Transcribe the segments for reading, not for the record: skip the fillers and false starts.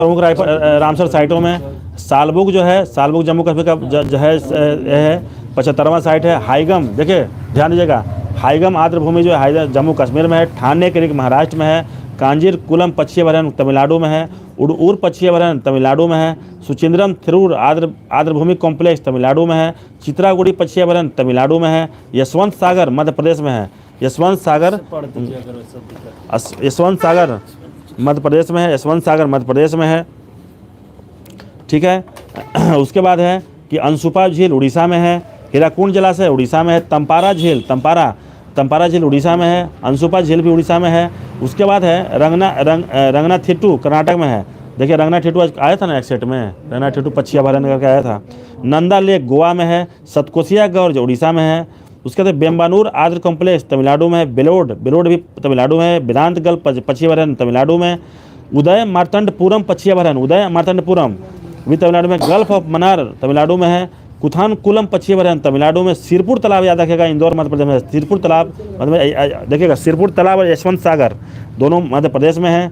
प्रमुख रामसर साइटों में सालबुग जो है, सालबुग जम्मू कश्मीर का जो है 75वां साइट है। हाईगम, देखिए ध्यान दीजिएगा, हाईगम आर्द्रभूमि जो है जम्मू कश्मीर में है। ठाणे क्रीक महाराष्ट्र में है। कांजीर कुलम पक्षी अभयारण्य तमिलनाडु में है। उड़ूर पक्षी अभयारण्य तमिलनाडु में है। सुचिंद्रम थिरूर आर्द्रभूमि कॉम्प्लेक्स तमिलनाडु में है। चित्रागुड़ी पक्षी अभयारण्य तमिलनाडु में है। यशवंत सागर मध्य प्रदेश में है। यशवंत सागर मध्य प्रदेश में है। यशवंत सागर मध्य प्रदेश में है, ठीक है। उसके बाद है कि अंशुपा झील उड़ीसा में है। हीराकुंड जलाशय उड़ीसा में है। तंपारा झील उड़ीसा में है। अंशुपा झील भी उड़ीसा में है। उसके बाद है रंगनाथिट्टू कर्नाटक में है। देखिए रंगनाथिट्टू आया था ना एक सेट में, रंगनाथिट्टू पक्षी अभयारण्य करके आया था। नंदा लेक गोवा में है। सतकोसिया गौर उड़ीसा में है। उसके बाद बेम्बानूर आर्द्र कॉम्प्लेक्स तमिलनाडु में है। बेलोड भी तमिलनाडु में है। वेदांत गल पक्षी अभयारण्य तमिलनाडु में। उदय मार्तंडपुरम पक्षी अभयारण्य भी तमिलनाडु में। गल्फ ऑफ मन्नार तमिलनाडु में है। कुथानकुलम पक्षी अभयारण्य तमिलनाडु में। सिरपुर तालाब याद रखिएगा, इंदौर मध्य प्रदेश में। सिरपुर तालाब मतलब देखिएगा, सिरपुर तालाब और यशवंत सागर दोनों मध्य प्रदेश में है।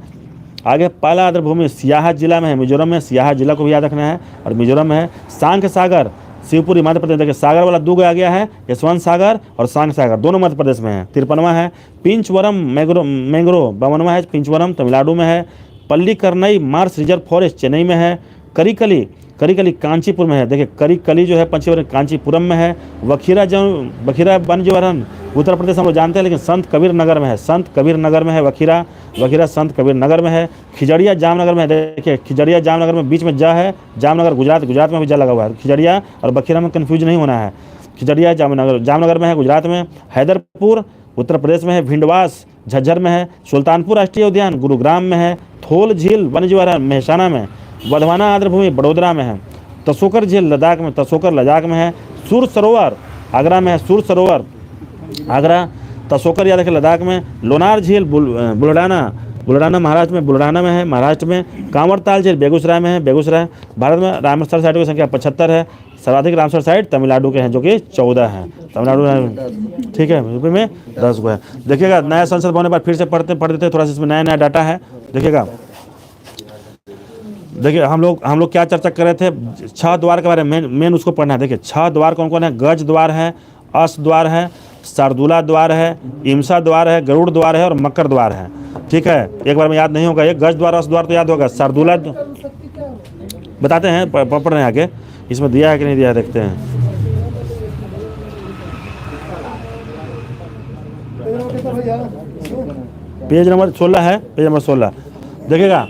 आगे पाला आर्द्रभूमि सियाहा जिला में है, मिजोरम में। सियाहा जिला को भी याद रखना है, और मिजोरम में है। सांख सागर शिवपुरी मध्य प्रदेश। देखिए सागर वाला दो आ गया है, यशवंत सागर और सांख सागर दोनों मध्य प्रदेश में है। 53वां है। पिंचवरम मैंग्रोव 52वां है। पिंचवरम तमिलनाडु में है। Pallikaranai Mars reserve forest Chennai में है। करिकली कांचीपुर में है। देखिए करिकली जो है पंचवरम कांचीपुरम में है। वखीरा वन जो है उत्तर प्रदेश हम लोग जानते हैं, लेकिन संत कबीर नगर में है। वखीरा संत कबीर नगर में है। खिजड़िया जामनगर में है। देखिए खिजड़िया जामनगर में बीच में जा है। जामनगर गुजरात में भी जा लगा हुआ है। खिजड़िया और वखीरा में कन्फ्यूज नहीं होना है। खिजड़िया जामनगर में है, गुजरात में। हैदरपुर उत्तर प्रदेश में है। भिंडवास झज्जर में है। सुल्तानपुर राष्ट्रीय उद्यान गुरुग्राम में है। थोल झील वन्यजीव अभयारण्य मेहसाना में। वधवाना आर्द्रभूमि बड़ोदरा में है। तसोकर झील लद्दाख में है। सुर सरोवर आगरा में है। आगरा तसोकर याद रखें लद्दाख में। लोनार झील बुलढाना महाराष्ट्र में। कांवरताल झील बेगूसराय में है। भारत में रामसर साइट की संख्या 75 है। सर्वाधिक रामसर साइट तमिलनाडु के हैं, जो कि 14 है तमिलनाडु में, ठीक है। यूपी में 10 को है। देखिएगा नया संसद भवन पर फिर से पढ़ देते, थोड़ा सा इसमें नया डाटा है। देखिएगा, हम लोग क्या चर्चा कर रहे थे, 6 द्वार के बारे में मेन उसको पढ़ना है। देखिए 6 द्वार कौन कौन है। गज द्वार है, अस द्वार है, शार्दूला द्वार है, इमसा द्वार है, गरुड़ द्वार है और मकर द्वार है, ठीक है। एक बार में याद नहीं होगा, ये गज द्वार अस द्वार तो याद होगा। शार्दूला बताते हैं, पढ़ रहे हैं आगे, इसमें दिया है कि नहीं दिया है देखते हैं। पेज नंबर 16 है, पेज नंबर 16 देखिएगा।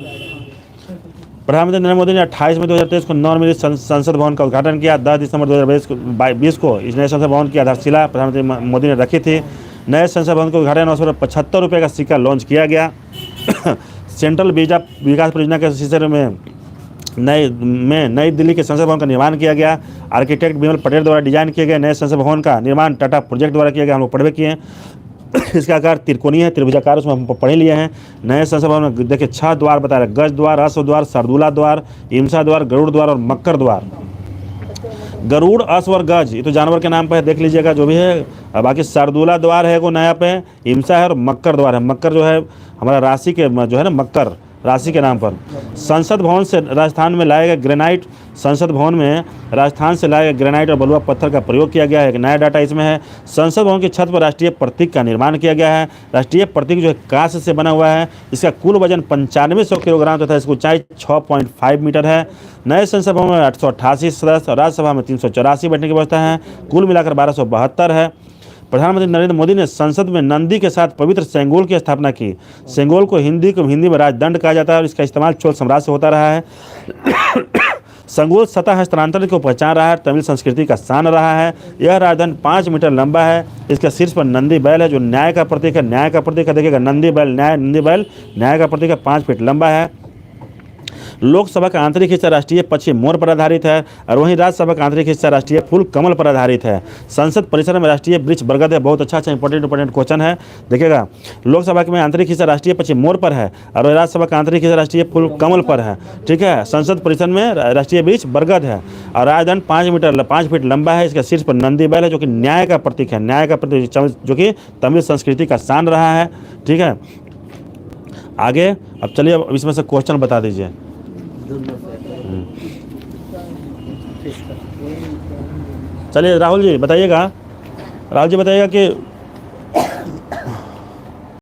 प्रधानमंत्री नरेंद्र मोदी ने 28 मई 2023 को नवनिर्मित संसद भवन का उद्घाटन किया। 10 दिसंबर 2020 को इस नए संसद भवन की आधारशिला प्रधानमंत्री मोदी ने रखी थी। नए संसद भवन के उद्घाटन अवसर पर 75 रुपये का सिक्का लॉन्च किया गया। सेंट्रल विकास परियोजना के शीर्षक में नई दिल्ली के संसद भवन का निर्माण किया गया। आर्किटेक्ट बिमल पटेल द्वारा डिजाइन किए गए नए संसद भवन का निर्माण टाटा प्रोजेक्ट द्वारा किया गया। हम लोग पढ़ किए हैं। इसका आकार त्रिकोणीय है, त्रिभुजाकार, उसमें हम पढ़ लिए हैं। नए संसद भवन में देखिए 6 द्वार बता रहे हैं। गज द्वार, अश्व द्वार, शार्दूला द्वार, इमसा द्वार, गरुड़ द्वार और मकर द्वार। गरुड़, अश्व और गज ये तो जानवर के नाम पर है, देख लीजिएगा जो भी है। बाकी शार्दूला द्वार है वो नया पे, इमसा है और मकर द्वार है। मकर जो है हमारा राशि के जो है ना, मकर राशि के नाम पर। संसद भवन से राजस्थान में लाए गए ग्रेनाइट और बलुआ पत्थर का प्रयोग किया गया है। एक नया डाटा इसमें है। संसद भवन की छत पर राष्ट्रीय प्रतीक का निर्माण किया गया है। राष्ट्रीय प्रतीक जो है कांस्य से बना हुआ है। इसका कुल वजन 9500 किलोग्राम तथा इसकी ऊंचाई 6.5 मीटर है। नए संसद भवन में 888 सदस्य और राज्यसभा में 384 बैठने की व्यवस्था है। कुल मिलाकर 1272 है। प्रधानमंत्री नरेंद्र मोदी ने संसद में नंदी के साथ पवित्र सेंगोल की स्थापना की। सेंगोल को हिंदी में राजदंड कहा जाता है और इसका इस्तेमाल चोल साम्राज्य से होता रहा है। सेंगोल सतह हस्तांतरण को पहचान रहा है, तमिल संस्कृति का शान रहा है। यह राजदंड 5 मीटर लंबा है। इसके शीर्ष पर नंदी बैल है जो न्याय का प्रतीक है। देखिएगा नंदी बैल न्याय का प्रतीक है, 5 फीट लंबा है। लोकसभा का आंतरिक हिस्सा राष्ट्रीय पक्षी मोर पर आधारित है और वहीं राज्यसभा का आंतरिक हिस्सा राष्ट्रीय फूल कमल पर आधारित है। संसद परिसर में राष्ट्रीय वृक्ष बरगद है। बहुत अच्छा इंपॉर्टेंट क्वेश्चन है। देखिएगा लोकसभा में आंतरिक हिस्सा राष्ट्रीय पक्षी मोर पर है और राज्यसभा का आंतरिक हिस्सा राष्ट्रीय फूल कमल पर है, ठीक है। संसद परिसर में राष्ट्रीय वृक्ष बरगद है और राजदंड 5 फीट लंबा है। इसका शीर्ष पर नंदी बैल है जो कि न्याय का प्रतीक है, जो कि तमिल संस्कृति का शान रहा है, ठीक है। आगे अब चलिए, अब इसमें से क्वेश्चन बता दीजिए। चलिए राहुल जी बताइएगा, राहुल जी बताइएगा कि